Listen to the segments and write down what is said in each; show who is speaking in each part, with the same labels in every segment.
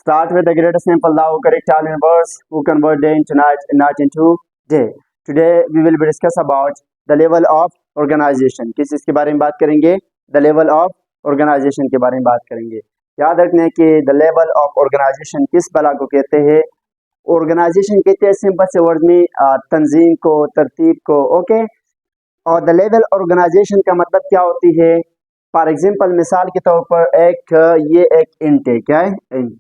Speaker 1: Start with the greatest simple now correct Italian words who convert day into night into day. Today we will be discuss about the level of organization. किस चीज़ के बारे में बात करेंगे? The level of organization के बारे में बात करेंगे. याद रखने कि the level of organization किस बला को कहते हैं? Organization कहते हैं सिंपल से वर्ड में तंजीम को, तरतीब को, ओके. और the level organization का मतलब क्या होती है? फॉर एग्जाम्पल मिसाल के तौर पर ये एक इंट है. क्या है? इंट.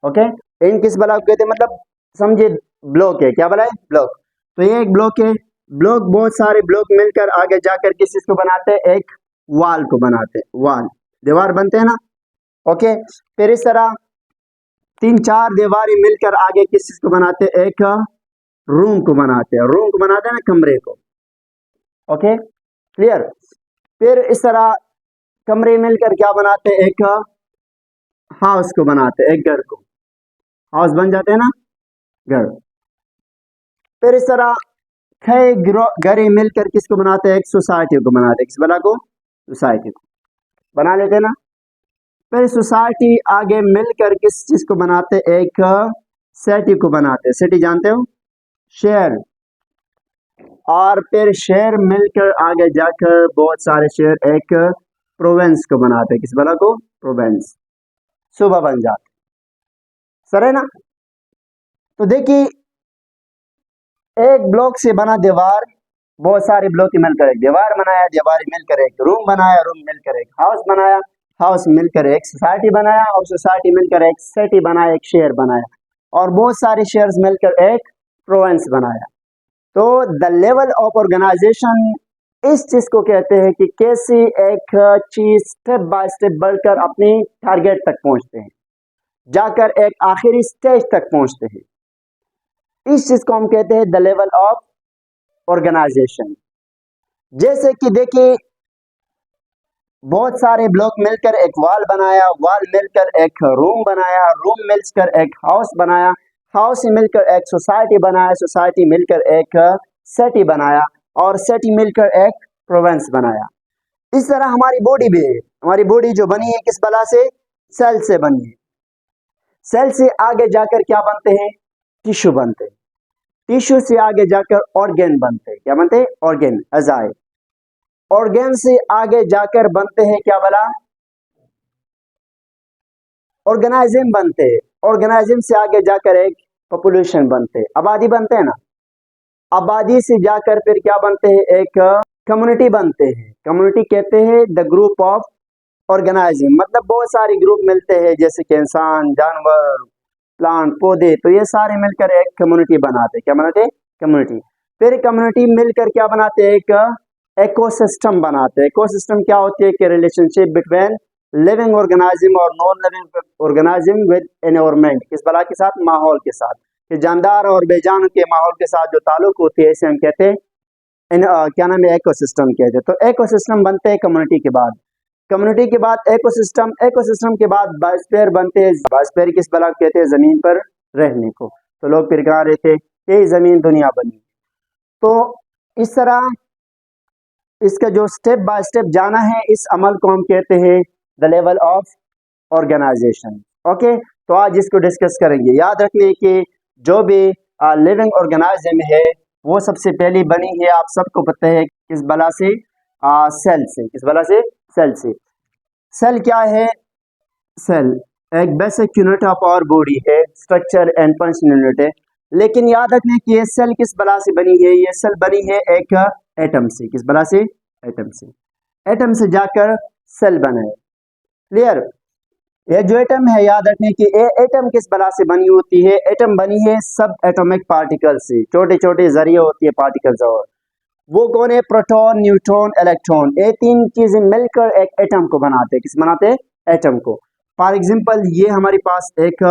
Speaker 1: ओके. इंट किस बला को कहते हैं? मतलब समझिए ब्लॉक है. क्या बला है? ब्लॉक. तो ये एक ब्लॉक है. ब्लॉक बहुत सारे ब्लॉक मिलकर आगे जाकर किस चीज को बनाते हैं? एक वॉल को बनाते हैं. वॉल दीवार बनते हैं ना. ओके. फिर इस तरह 3-4 दीवारें मिलकर आगे किस चीज को बनाते हैं? एक रूम को बनाते हैं. रूम को बनाते हैं ना, कमरे को. Okay, clear. फिर इस तरह कमरे मिलकर क्या बनाते हैं? एक हाउस को बनाते हैं, एक घर को. हाउस बन जाते हैं ना, घर. फिर इस तरह कई घरे मिलकर किसको बनाते हैं? एक सोसाइटी को बनाते हैं. किस बना को? सोसाइटी को बना लेते हैं ना. फिर सोसाइटी आगे मिलकर किस चीज को बनाते हैं? एक सिटी को बनाते हैं. सिटी जानते हो? शहर. और फिर शहर मिलकर आगे जाकर बहुत सारे शहर एक प्रोविंस को बनाते हैं. किस बना को? प्रोविंस. सूबा बन जाते. सर है ना. तो देखिए एक ब्लॉक से बना दीवार, बहुत सारे ब्लॉक मिलकर एक दीवार बनाया, दीवार मिलकर एक रूम बनाया, रूम मिलकर एक हाउस बनाया, हाउस मिलकर एक सोसाइटी बनाया, और सोसाइटी मिलकर एक सिटी बनाया, एक शहर बनाया, और बहुत सारे शहर्स मिलकर एक प्रोविंस बनाया. तो द लेवल ऑफ ऑर्गेनाइजेशन इस चीज को कहते हैं कि कैसे एक चीज स्टेप बाय स्टेप बढ़कर अपनी टारगेट तक पहुंचते हैं, जाकर एक आखिरी स्टेज तक पहुंचते हैं. इस चीज को हम कहते हैं द लेवल ऑफ ऑर्गेनाइजेशन. जैसे कि देखिए बहुत सारे ब्लॉक मिलकर एक वॉल बनाया, वॉल मिलकर एक रूम बनाया, रूम मिलकर एक हाउस बनाया, हाउस मिलकर एक सोसाइटी बनाया, सोसाइटी मिलकर एक सिटी बनाया, और सिटी मिलकर एक प्रोविंस बनाया. इस तरह हमारी बॉडी भी है. हमारी बॉडी जो बनी है किस बला से? सेल से बनी है. सेल से आगे जाकर क्या बनते हैं? टिश्यू बनते हैं. टिश्यू से आगे जाकर ऑर्गेन बनते हैं. क्या बनते हैं? ऑर्गेन, अज़ाए. ऑर्गेन से आगे जाकर बनते हैं क्या बला? ऑर्गेनाइज्म बनते हैं. ऑर्गेनाइज्म से आगे जाकर एक पॉपुलेशन बनते हैं, आबादी बनते हैं ना. आबादी से जाकर फिर क्या बनते हैं? एक कम्युनिटी बनते हैं. कम्युनिटी कहते हैं द ग्रुप ऑफ ऑर्गेनाइज्म. मतलब बहुत सारे ग्रुप मिलते हैं, जैसे कि इंसान, जानवर, प्लांट, पौधे. तो ये सारे मिलकर एक कम्युनिटी बनाते हैं. क्या बनाते हैं? कम्युनिटी. फिर कम्युनिटी मिलकर क्या बनाते हैं? एक इकोसिस्टम बनाते हैं. इकोसिस्टम क्या होती है? कि रिलेशनशिप बिटवीन लिविंग ऑर्गेनाइज्म और non living organism with environment. किस बला के साथ? माहौल के साथ. कि जानदार और बेजान के माहौल के साथ जो ताल्लुक होती है इसे हम कहते हैं क्या नाम है? इकोसिस्टम कहते हैं. तो इकोसिस्टम बनते हैं कम्युनिटी के बाद. कम्युनिटी के बाद इकोसिस्टम, इकोसिस्टम के बाद बायोस्फीयर बनते हैं. बायोस्फीयर किस बला कहते हैं? जमीन पर रहने को. तो लोग फिर कहाँ रहते? यही जमीन दुनिया बनी. तो इस तरह इसका जो स्टेप बाय स्टेप जाना है, इस अमल को हम कहते हैं the level of organisation. Okay. तो आज इसको डिस्कस करेंगे. याद रखने कि जो भी लिविंग ऑर्गेनाइज्म है वो सबसे पहली बनी है, आप सबको पता है, किस बला से? सेल से. किस बला से? सेल से. सेल क्या है? सेल एक basic unit of our body है, स्ट्रक्चर एंड फंक्शन यूनिट है. लेकिन याद रखने कि ये सेल किस बला से बनी है? ये सेल बनी है एक एटम से. किस बला से? एटम से. एटम से जाकर सेल बना है. क्लियर. ये जो एटम है, याद रखने की एटम किस बला से बनी होती है? एटम बनी है सब एटॉमिक पार्टिकल से. छोटे छोटे जरिए होती है पार्टिकल्स, और वो कौन है? Proton, neutron, electron. ये तीन चीजें मिलकर एक एटम को बनाते हैं. किस बनाते हैं? एटम को. फॉर एग्जांपल ये हमारे पास एक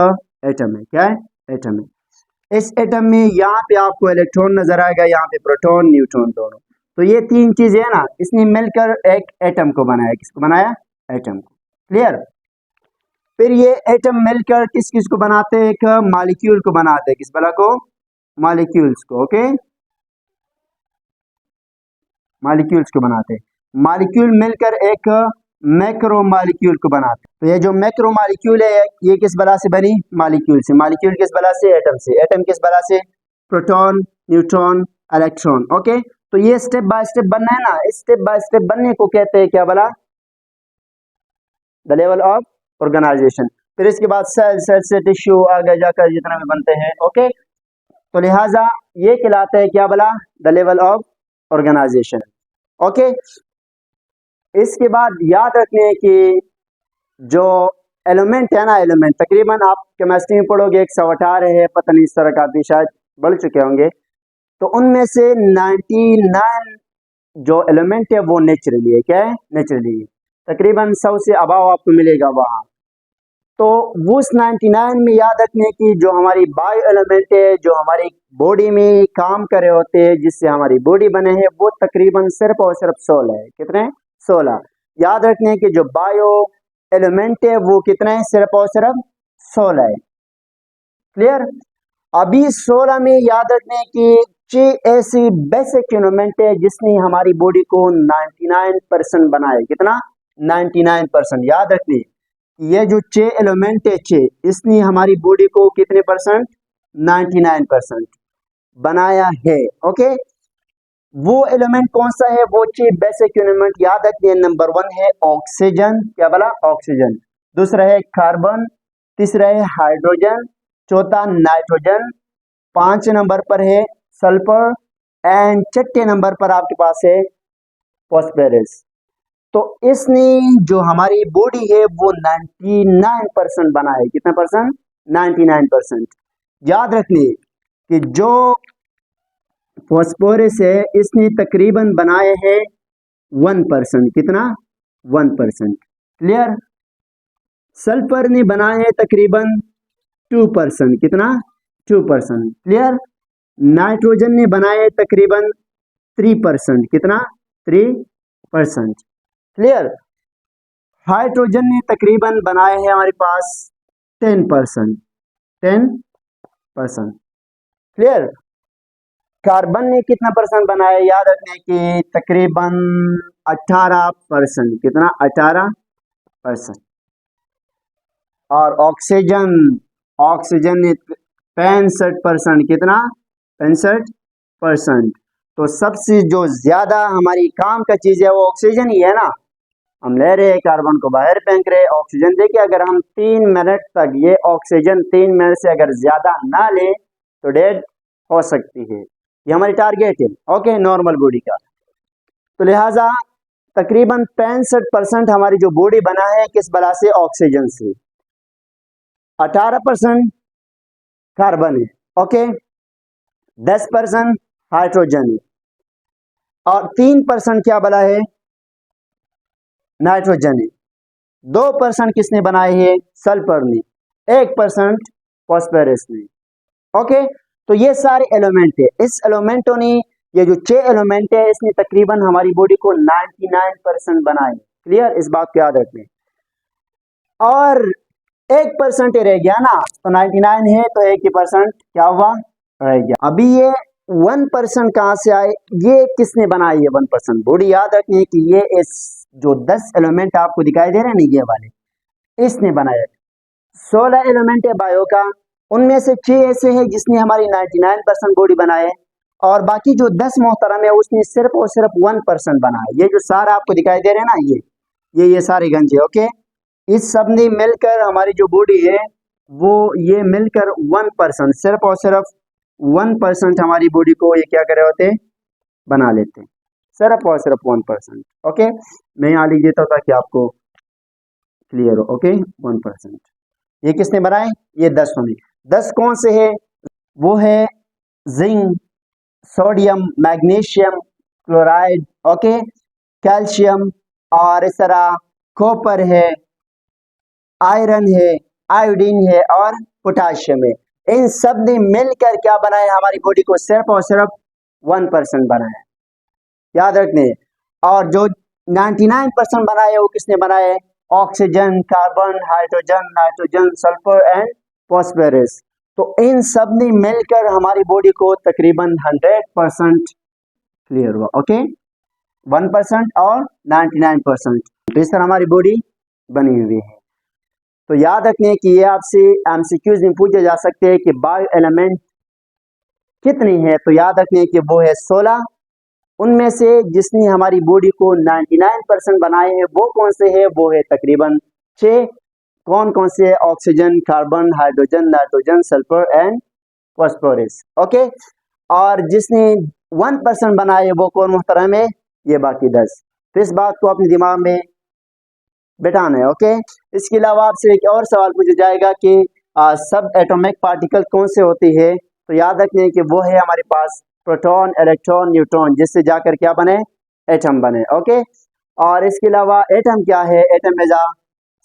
Speaker 1: एटम है. क्या है? एटम है. इस एटम में यहाँ पे आपको इलेक्ट्रॉन नजर आएगा, यहाँ पे प्रोटॉन, न्यूट्रॉन दोनों. तो ये तीन चीजें है ना, इसने मिलकर एक एटम को बनाया. किसको बनाया? एटम को. क्लियर. फिर ये एटम मिलकर किस किस को बनाते हैं? एक मॉलिक्यूल को बनाते हैं. किस बला को? मॉलिक्यूल्स को. ओके. मॉलिक्यूल्स को बनाते हैं. मॉलिक्यूल मिलकर एक मैक्रोमॉलिक्यूल को बनाते हैं। तो ये जो मैक्रोमॉलिक्यूल है ये किस बला से बनी? मॉलिक्यूल से। मॉलिक्यूल किस बला से? एटम से। एटम किस बला से? Proton, neutron, electron. ओके, तो ये स्टेप बाय स्टेप बनना है ना, स्टेप बाय स्टेप बनने को कहते हैं क्या बला? The level of organisation. फिर इसके बाद सेल, सेल से टिश्यू, आगे जाकर जितना भी बनते हैं। ओके, तो लिहाजा ये कहलाते हैं क्या बला? The level of organisation. Okay, इसके बाद याद रखने की जो एलिमेंट है ना, एलिमेंट तकरीबन आप केमिस्ट्री में पढ़ोगे 118 है, पता नहीं इस तरह का भी शायद बढ़ चुके होंगे। तो उनमें से 99 जो एलिमेंट है वो नेचुरली है। क्या है? नेचुरली है। तकरीबन 100 से अबाव आपको मिलेगा वहाँ। तो उस 99 में याद रखने की जो हमारी बायो एलिमेंट है, जो हमारी बॉडी में काम कर रहे होते हैं, जिससे हमारी बॉडी बने हैं, वो तकरीबन सिर्फ और सिर्फ 16 है। कितने? 16। याद रखने की जो बायो एलिमेंट है वो कितने हैं? सिर्फ और सिर्फ 16 है। क्लियर? अभी 16 में याद रखने की 6 ऐसी बेसिक एलिमेंट है जिसने हमारी बॉडी को 99% बनाया। कितना? 99%। याद रखिए ये जो 6 एलिमेंट है, 6, इसने हमारी बॉडी को कितने परसेंट? 99% बनाया है। ओके, वो एलिमेंट कौन सा है? वो 6 बेसिक एलिमेंट याद रखिए। नंबर 1 है ऑक्सीजन। क्या बोला? ऑक्सीजन। दूसरा है कार्बन, तीसरा है हाइड्रोजन, चौथा नाइट्रोजन, 5 नंबर पर है सल्फर एंड 6 नंबर पर आपके पास है फॉस्फोरस। तो इसने जो हमारी बॉडी है वो 99% बना है। कितना परसेंट? 99%। याद रखिए कि जो फॉस्फोरस है इसने तकरीबन बनाए हैं 1%। कितना? 1%। क्लियर? सल्फर ने बनाए हैं तकरीबन 2%। कितना? 2%। क्लियर? नाइट्रोजन ने बनाए तकरीबन 3%। कितना? 3%। क्लियर? हाइड्रोजन ने तकरीबन बनाए हैं हमारे पास 10%। 10%। क्लियर? कार्बन ने कितना परसेंट बनाया? याद रखने की तकरीबन 18%। कितना? 18%। और ऑक्सीजन, ऑक्सीजन ने 65%। कितना? 65%। तो सबसे जो ज्यादा हमारी काम का चीज है वो ऑक्सीजन ही है ना। हम ले रहे हैं कार्बन को बाहर फेंक रहे, ऑक्सीजन देखिए अगर हम 3 मिनट तक ये ऑक्सीजन 3 मिनट से अगर ज्यादा ना ले तो डेड हो सकती है। ये हमारी टारगेट है। ओके, नॉर्मल बॉडी का। तो लिहाजा तकरीबन 65% हमारी जो बॉडी बना है किस बला से? ऑक्सीजन से। 18% कार्बन है। ओके, 10% हाइड्रोजन है और 3% क्या बला है? नाइट्रोजन है। 2% किसने बनाए हैं? सल्फर ने। 1% फॉस्फोरस ने। ओके, तो ये सारे एलिमेंट है। इस एलिमेंटों ने, ये जो 6 एलिमेंट है, इसने तकरीबन हमारी बॉडी को 99% बनाए। क्लियर? इस बात को याद रखना। और 1% रह गया ना, तो 99 है तो 1% क्या हुआ? रह गया। अभी ये 1% कहां से आए? ये किसने बनाई है 1%? बॉडी याद रखनी कि ये इस जो 10 एलिमेंट आपको दिखाई दे रहे हैं ना, ये वाले, इसने बनाया। 16 एलिमेंट है बायो का, उनमें से 6 ऐसे हैं जिसने हमारी 99% बॉडी बनाए और बाकी जो 10 मोहतरम है उसने सिर्फ और सिर्फ 1% बनाया। ये जो सारा आपको दिखाई दे रहे हैं ना, ये सारे गंजे। ओके, इस सब ने मिलकर हमारी जो बॉडी है वो ये मिलकर 1%, सिर्फ और सिर्फ 1% हमारी बॉडी को ये क्या कर रहे होते हैं? बना लेते हैं। सिर्फ और सिर्फ 1%। ओके, मैं यहाँ लिख देता हूँ ताकि आपको क्लियर हो। ओके, 1%। ये किसने बनाए? ये 10 में। 10 कौन से है? वो है zinc, sodium, magnesium, chloride, okay, calcium और इस तरह कॉपर है, आयरन है, आयोडीन है और पोटाशियम है। इन सब ने मिलकर क्या बनाया? हमारी बॉडी को सिर्फ और सिर्फ 1% बनाया। याद रखने। और जो 99% बनाए वो किसने बनाए? Oxygen, carbon, hydrogen, nitrogen, sulphur and phosphorus. तो इन सब ने मिलकर हमारी बॉडी को तकरीबन 100% क्लियर हुआ। ओके, 1% और 99%। तो इस तरह हमारी बॉडी बनी हुई है। तो याद रखने कि ये आपसे एमसीक्यूज में पूछे जा सकते हैं कि बायो एलिमेंट कितनी है। तो याद रखने कि वो है 16। उनमें से जिसने हमारी बॉडी को 99% बनाए हैं वो कौन से है, वो है तकरीबन 6। कौन कौन से? Oxygen, carbon, hydrogen, nitrogen, sulphur and phosphorus. Okay. और जिसने 1% बनाए वो कौन मुहतरम है? ये बाकी 10। तो इस बात को अपने दिमाग में बैठाना है। ओके। इसके अलावा आपसे एक और सवाल पूछा जाएगा कि सब एटॉमिक पार्टिकल कौन से होती है। तो याद रखने कि वो है हमारे पास प्रोटॉन, इलेक्ट्रॉन, न्यूट्रॉन, जिससे जाकर क्या बने? एटम बने। ओके। और इसके अलावा एटम क्या है? Atom is a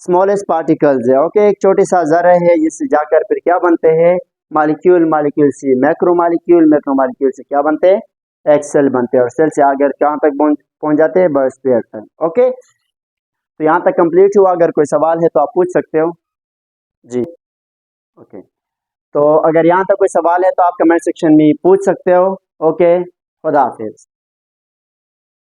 Speaker 1: smallest particles है। ओके। एक छोटे सा ज़रा है जिससे जाकर फिर क्या बनते हैं? मालिक्यूल, मालिक्यूल से मैक्रो मालिक्यूल, मैक्रो मालिक्यूल से क्या बनते हैं? एक सेल बनते हैं, और सेल से आकर कहाँ तक पहुंच जाते हैं? बायोस्फीयर तक। ओके। तो यहाँ तक कंप्लीट हुआ। अगर कोई सवाल है तो आप पूछ सकते हो जी। ओके। तो अगर यहाँ तक कोई सवाल है तो आप कमेंट सेक्शन में पूछ सकते हो। ओके। खुदा हाफिज।